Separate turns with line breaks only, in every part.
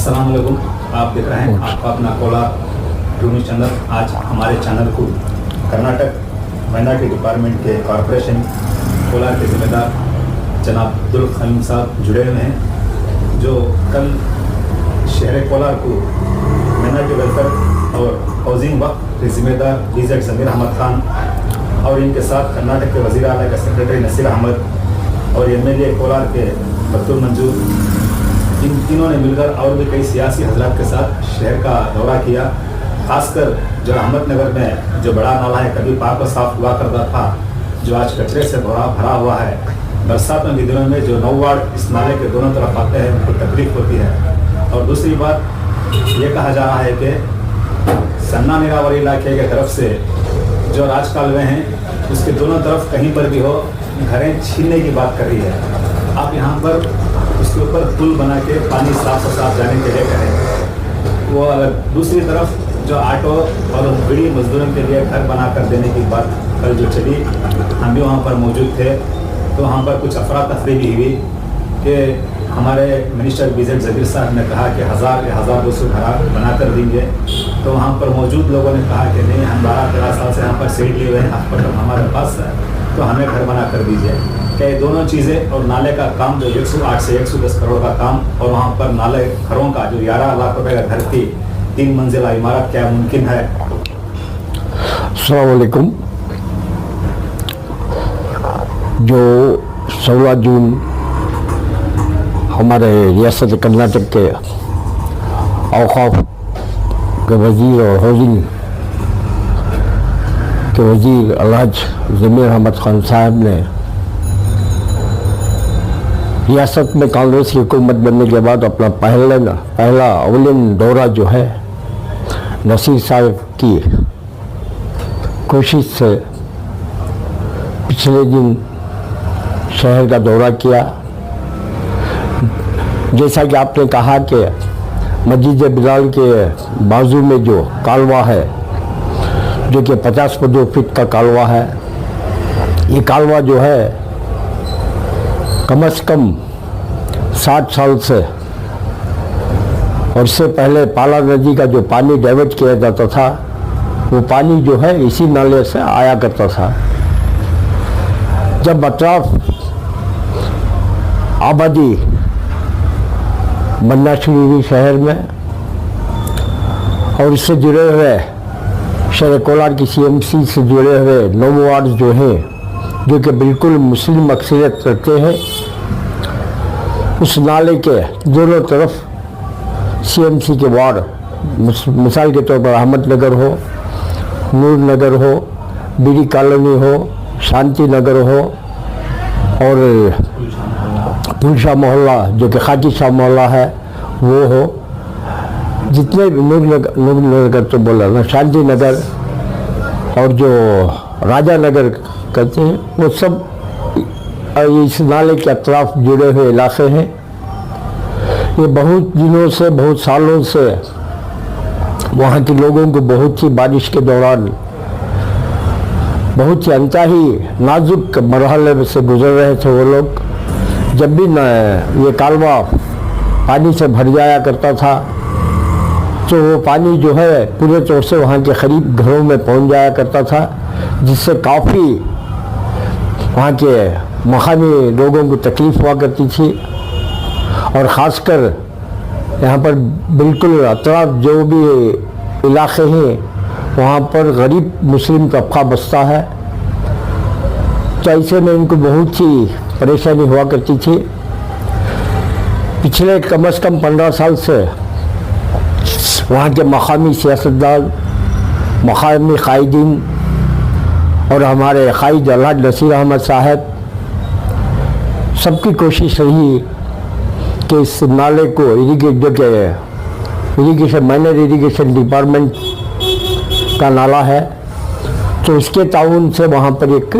अस्सलाम वालेकुम। आप देख रहे हैं आपका अपना कोलार न्यूज़ चैनल। आज हमारे चैनल को कर्नाटक माइनॉरिटी डिपार्टमेंट के कॉरपोरेशन कोलार के जिम्मेदार जनाब अब्दुल खलीम साहब जुड़े हुए हैं, जो कल शहर कोलार को माइनॉरिटी वेलफेयर और हाउसिंग वक्त के जिम्मेदार DZ ज़मीर अहमद खान और इनके साथ कर्नाटक के वज़ीर आला का सेक्रेटरी नसीर अहमद और MLA कोलार के बतुल मंजूर, इन तीनों ने मिलकर और भी कई सियासी हजरात के साथ शहर का दौरा किया। खासकर जो अहमदनगर में जो बड़ा नाला है, कभी पाक और साफ हुआ करता था, जो आज कचरे से भरा हुआ है। बरसात में दिनों में जो 9 वार्ड इस नाले के दोनों तरफ आते हैं, उनको तकलीफ होती है। और दूसरी बात ये कहा जा रहा है कि सन्ना नीरावरी इलाके की तरफ से जो राजकालवे हैं, उसके दोनों तरफ कहीं पर भी हो घरें छीनने की बात कर रही है। आप यहाँ पर उसके ऊपर पुल बना के पानी साफ जाने के लिए करें। वो दूसरी तरफ जो ऑटो और बीड़ी मजदूरों के लिए घर बना कर देने की बात कल जो चली, हम भी वहाँ पर मौजूद थे। तो वहाँ पर कुछ अफरा तफरी भी हुई कि हमारे मिनिस्टर BZ ज़मीर साहब ने कहा कि 1000 या 1200 घर बना कर देंगे। तो वहाँ पर मौजूद लोगों ने कहा कि नहीं, हम 12-13 साल से यहाँ पर सीट लिए हुए हैं, हॉस्पिटल हमारे पास है, तो हमें घर बना कर दीजिए। क्या ये दोनों चीज़ें और नाले का काम जो 108 से 110 करोड़ का काम, और वहाँ पर नाले घरों का जो 11 लाख रुपए का घर की 3 मंजिला इमारत, क्या मुमकिन है?
अस्सलाम वालेकुम। जो 16 जून हमारे रियासत कर्नाटक के औक़ाफ़ के वज़ीर और हाउसिंग के वज़ीर अलहाज ज़मीर अहमद खान साहब ने रियासत में कांग्रेस की हुकूमत बनने के बाद अपना पहला अवलिन दौरा जो है, नसीर साहब की कोशिश से पिछले दिन शहर का दौरा किया। जैसा कि आपने कहा कि मस्जिद बिलाल के बाजू में जो कालवा है, जो कि 50 फीट का कालवा है, ये कालवा जो है कम से कम 60 साल से, और इससे पहले पाला नदी का जो पानी डाइवर्ट किया जाता था, वो पानी जो है इसी नाले से आया करता था। जब अतराफ आबादी बनना शुरू हुई शहर में, और इससे जुड़े हुए शहर कोलार की CMC से जुड़े हुए 9 वार्ड जो हैं, जो कि बिल्कुल मुस्लिम अक्सरियत रखते हैं, उस नाले के दोनों तरफ CMC के वार्ड, मिसाल के तौर पर अहमदनगर हो, नूर नगर हो, बीडी कॉलोनी हो, शांति नगर हो, और पुलशा मोहल्ला जो कि खाकी शाह मोहल्ला है वो हो, जितने भी नूर नगर तो बोला ना, शांति नगर और जो राजा नगर कहते हैं, वो सब इस नाले के अतराफ जुड़े हुए इलाके हैं। ये बहुत दिनों से, बहुत सालों से वहाँ के लोगों को बहुत ही बारिश के दौरान बहुत ही अंतही नाजुक मरहले से गुजर रहे थे वो लोग। जब भी ये कालवा पानी से भर जाया करता था, तो वो पानी जो है पूरे तौर से वहाँ के करीब घरों में पहुँच जाया करता था, जिससे काफ़ी वहाँ के मकामी लोगों को तकलीफ़ हुआ करती थी। और ख़ासकर यहाँ पर बिल्कुल अतराफ जो भी इलाके हैं, वहाँ पर गरीब मुस्लिम तबका बसता है, तो ऐसे में इनको बहुत ही परेशानी हुआ करती थी। पिछले कम से कम 15 साल से वहाँ के मकामी सियासतदान, मकामी कायदीन और हमारे कायद अलहाज नसीर अहमद साहब, सबकी कोशिश रही कि इस नाले को इरीगेशन माइनर इरीगेशन डिपार्टमेंट का नाला है, तो उसके ताउन से वहाँ पर एक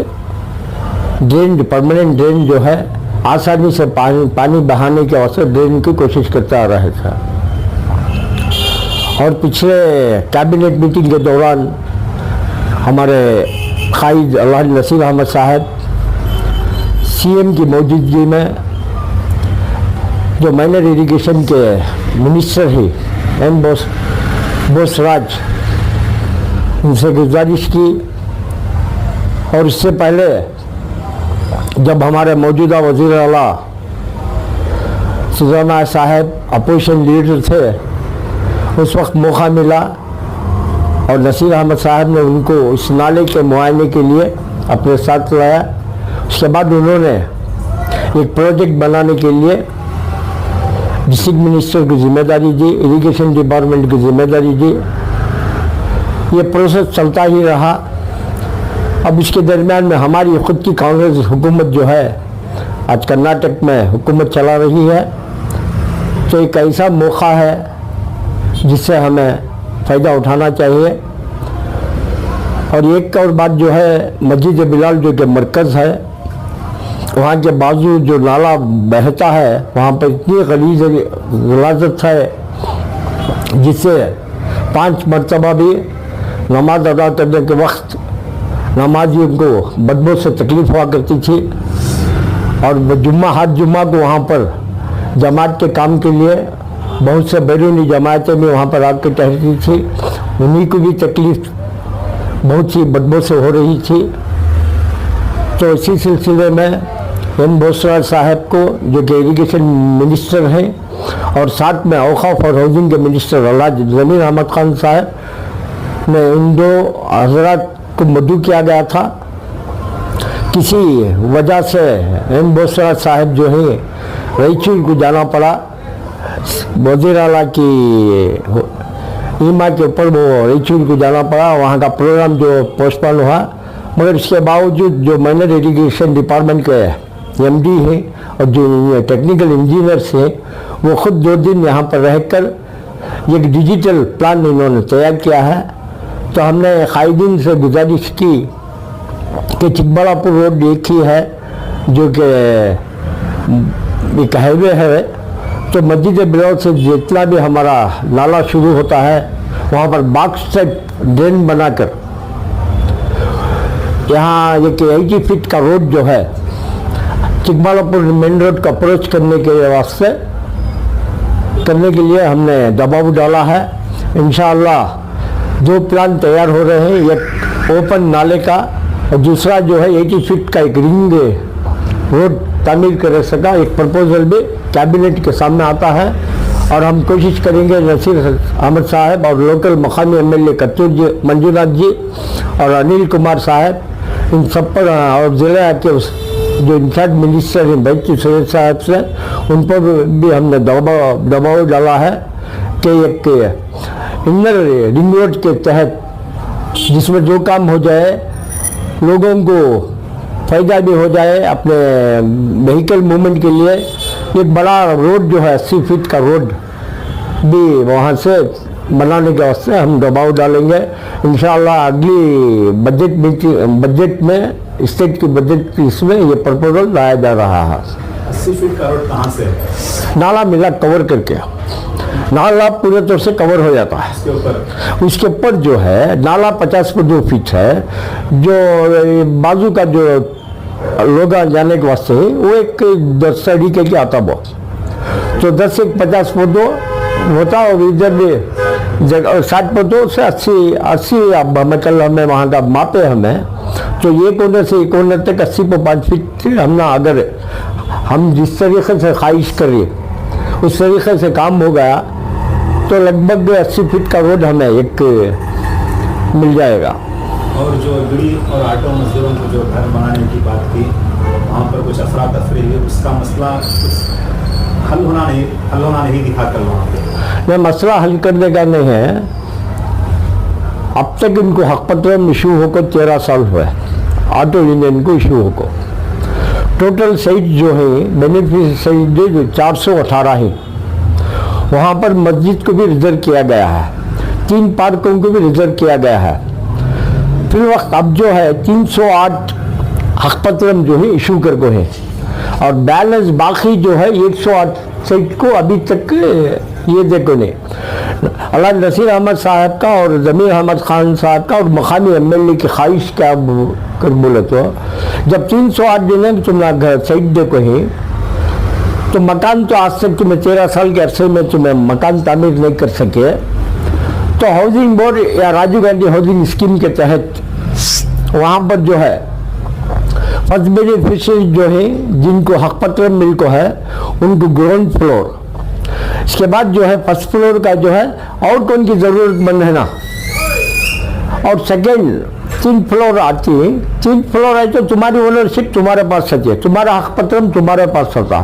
ड्रेन, परमानेंट ड्रेन जो है, आसानी से पानी बहाने के वास्ते ड्रेन की कोशिश करता आ रहा था। और पिछले कैबिनेट मीटिंग के दौरान हमारे कायद अलहाज नसीर अहमद साहब CM की मौजूदगी में जो माइनर इरिगेशन के मिनिस्टर हैं एम बोसराज, उनसे गुजारिश की। और इससे पहले जब हमारे मौजूदा वज़ीर आला सुजाना साहब अपोजिशन लीडर थे, उस वक्त मौका मिला और नसीर अहमद साहब ने उनको इस नाले के मुआयने के लिए अपने साथ लाया। उसके बाद उन्होंने एक प्रोजेक्ट बनाने के लिए डिस्ट्रिक्ट मिनिस्टर की जिम्मेदारी दी, इरिगेशन डिपार्टमेंट की जिम्मेदारी दी। ये प्रोसेस चलता ही रहा। अब इसके दरमियान में हमारी खुद की कांग्रेस हुकूमत जो है आज कर्नाटक में हुकूमत चला रही है, तो एक ऐसा मौका है जिससे हमें फ़ायदा उठाना चाहिए। और एक और बात जो है, मस्जिद बिलाल जो कि मरकज़ है, वहाँ के बाजू जो नाला बहता है वहाँ पर इतनी गलीज़ गलाज़त है जिससे 5 मरतबा भी नमाज अदा करने के वक्त नमाजियों को बदबू से तकलीफ़ हुआ करती थी। और हर जुम्मा को वहाँ पर जमात के काम के लिए बहुत से बैरूनी जमातें भी वहाँ पर आकर ठहरती थी, उन्हीं को भी तकलीफ़ बहुत सी बदबू से हो रही थी। तो इसी सिलसिले में एम बोसराज साहब को, जो कि इरिगेशन मिनिस्टर हैं, और साथ में औकाफ और हाउसिंग के मिनिस्टर अल्हाज ज़मीर अहमद खान साहब ने, उन दो हजरात को मदऊ किया गया था। किसी वजह से एम बोसराज साहब जो है रायचूर को जाना पड़ा, वज़ीर आला की ईमा के ऊपर वो रायचूर को जाना पड़ा, वहाँ का प्रोग्राम जो पोस्टपोन हुआ। मगर इसके बावजूद जो माइनर इरिगेशन डिपार्टमेंट के एमडी हैं और जो टेक्निकल इंजीनियर्स हैं, वो खुद 2 दिन यहाँ पर रहकर एक डिजिटल प्लान इन्होंने तैयार किया है। तो हमने कायदीन से गुजारिश की कि चिकबल्लापुर रोड एक ही है जो कि एक हाईवे है, तो मस्जिद बिलाल से जितना भी हमारा नाला शुरू होता है वहाँ पर बॉक्स टाइप ड्रेन बनाकर यहाँ एक 80 फीट का रोड जो है चिकबल्लापुर मेन रोड का अप्रोच करने के वास्ते करने के लिए हमने दबाव डाला है। इंशाअल्लाह 2 प्लान तैयार हो रहे हैं, एक ओपन नाले का और दूसरा जो है 80 फीट का एक रिंग रोड तामीर कर सका। एक प्रपोजल भी कैबिनेट के सामने आता है और हम कोशिश करेंगे नसीर अहमद साहब और लोकल मकामी एमएलए कत्तूर जी, मंजूनाथ जी और अनिल कुमार साहब, इन सब पर, और ज़िले के जो इंचार्ज मिनिस्टर हैं बैतूल सैयद साहब से, उन पर भी हमने दबाव डाला है कि एक इनर रिंग रोड के तहत जिसमें जो काम हो जाए, लोगों को फ़ायदा भी हो जाए, अपने व्हीकल मूवमेंट के लिए एक बड़ा रोड जो है 80 फीट का रोड भी वहाँ से बनाने के वास्ते हम दबाव डालेंगे। इंशाअल्लाह अगली बजट में स्टेट की बजट इसमें ये प्रपोजल लाया जा रहा है।
80 फीट का रोड कहाँ से है?
नाला मिला कवर करके, नाला पूरे तौर से कवर हो जाता है। उसके ऊपर जो है नाला 50 फीट है, जो बाजू का जो लोग जाने के वास्ते है वो एक 10 तरीके के आता वो, तो 10 से 50 फुट होता और इधर भी जगह 60 फुटों से 80 अब मतलब हमें वहाँ का मापे हमें, तो ये कोने से एक कोने तक 80 पर 5 फीट हमने, अगर हम जिस तरीके से ख्वाहिश करें उस तरीके से काम हो गया तो लगभग 80 फीट का रोड हमें एक मिल जाएगा।
और जो बीड़ी और ऑटो मजदूरों को जो घर बनाने की बात की, वहाँ पर कुछ अफरा तफरी है, उसका मसला हल होना नहीं दिखा कर वहाँ पे।
ये मसला हल करने का नहीं है। अब तक इनको हक पत्र इशू होकर 13 साल हुए, ऑटो यूनियन को इशू होकर। टोटल साइट जो है बेनिफिट साइट जो 418 है, वहाँ पर मस्जिद को भी रिजर्व किया गया है, 3 पार्कों को भी रिजर्व किया गया है। फिर वक्त अब जो है 308 हक पत्र जो है इशू कर को है, और बैलेंस बाकी जो है 108 साइट को अभी तक ये देखो नहीं। अल्लाह नसीर अहमद साहब का और ज़मीर अहमद खान साहब का और मकामी एमएलए की ख्वाहिश क्या कर बोले तो जब 308 दिन है तुम घर साइड देखो है तो मकान तो आज तक तुम्हें 13 साल के अरसे में तुम्हें मकान तामीर नहीं कर सके, तो हाउसिंग बोर्ड या राजीव गांधी हाउसिंग स्कीम के तहत वहाँ पर जो है फर्स्ट बेनिफिशियरी जो है जिनको हक पत्र मिल्क है उनको ग्राउंड फ्लोर, इसके बाद जो है फर्स्ट फ्लोर का जो है और कौन की जरूरतमंद है ना, और सेकेंड 3 फ्लोर आती है, 3 फ्लोर है तो तुम्हारी ओनरशिप तुम्हारे पास होती है, तुम्हारा हक पत्र तुम्हारे पास होता।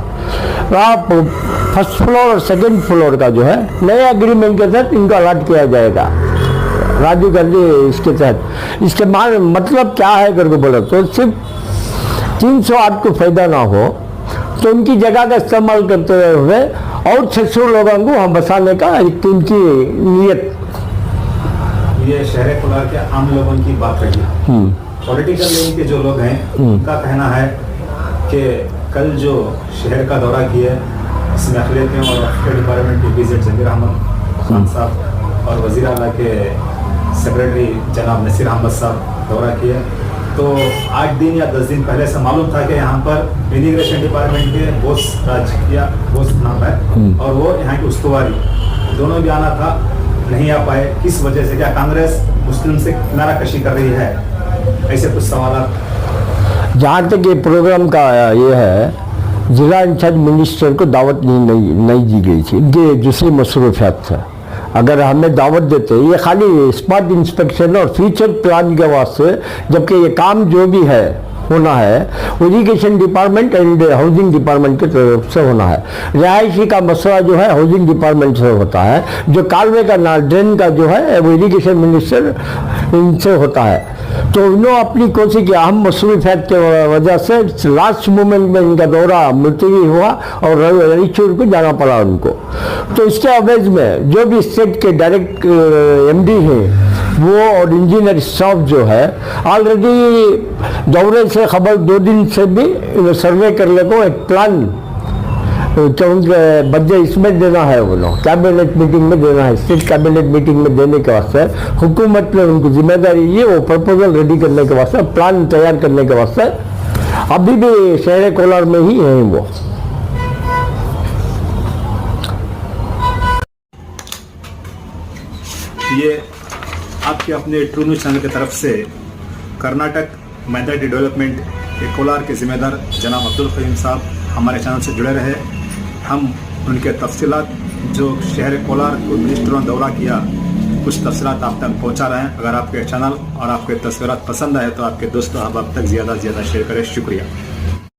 आप फर्स्ट फ्लोर और सेकेंड फ्लोर का जो है नए एग्रीमेंट के तहत इनको अलॉट किया जाएगा राजीव गांधी इसके तहत। इसके मतलब क्या है करके बोला तो सिर्फ 308 को फायदा ना हो तो उनकी जगह का इस्तेमाल करते हुए और 600 लोगों को हम बसाने का एक उनकी नीयत।
ये शहर कोलार के आम लोगों की बात रही। पॉलिटिकल लाइन के जो लोग हैं उनका कहना है कि कल जो शहर का दौरा किया इसमें अखिलेतियों और वक्फ डिपार्टमेंट के विजिट जमीर अहमद खान साहब और वज़ीर आला के सेक्रेटरी जनाब नसीर अहमद साहब दौरा किए, तो 8 दिन या 10 दिन पहले से मालूम था कि यहाँ पर इमिग्रेशन डिपार्टमेंट के बोस बोस नाम है और वो यहाँ की उस्तुवारी दोनों भी आना था, नहीं आ पाए। किस वजह से? क्या कांग्रेस मुस्लिम से किनारा कशी कर रही है? ऐसे कुछ सवाल।
जहाँ तक ये प्रोग्राम का ये है, जिला इंचार्ज मिनिस्टर को दावत नहीं दी गई थी, ये दूसरी मसरूफियात था। अगर हमें दावत देते, ये खाली स्पॉट इंस्पेक्शन और फ्यूचर प्लान के वास्ते, जबकि ये काम जो भी है होना है irrigation department and housing department की तरफ से होना है। रिहायशी का मसला जो है हाउसिंग डिपार्टमेंट से होता है, जो कालवे का ड्रेन का जो है वो इरिगेशन मिनिस्टर इनसे होता है। तो उन्होंने अपनी कोशिश की, अहम मसरूफियात के वजह से लास्ट मोमेंट में इनका दौरा मुलतवी हुआ और रईचूर को जाना पड़ा उनको। तो इसके अवैज में जो भी स्टेट के डायरेक्ट MD हैं वो और इंजीनियर स्टाफ जो है ऑलरेडी दौरे से खबर 2 दिन से भी सर्वे करने को एक प्लान तो उनके बदले इसमें देना है, वो लोग कैबिनेट मीटिंग में देना है, स्टेट कैबिनेट मीटिंग में देने के वास्ते हुकूमत ने उनको जिम्मेदारी ये वो प्रपोजल रेडी करने के वास्ते, प्लान तैयार करने के वास्ते अभी भी शहर कोलार में ही है वो।
ये आपके अपने ट्रू न्यूज़ चैनल की तरफ से कर्नाटक माइनॉरिटी डेवलपमेंट के कोलार के जिम्मेदार जनाब अब्दुल करीम साहब हमारे चैनल से जुड़े रहे। हम उनके तफसीलात जो शहर कोलार को मिनिस्टरों ने दौरा किया कुछ तफसीलात आप तक पहुंचा रहे हैं। अगर आपके चैनल और आपके तस्वीरात पसंद आए तो आपके दोस्तों अहबाब तक ज़्यादा से ज़्यादा शेयर करें। शुक्रिया।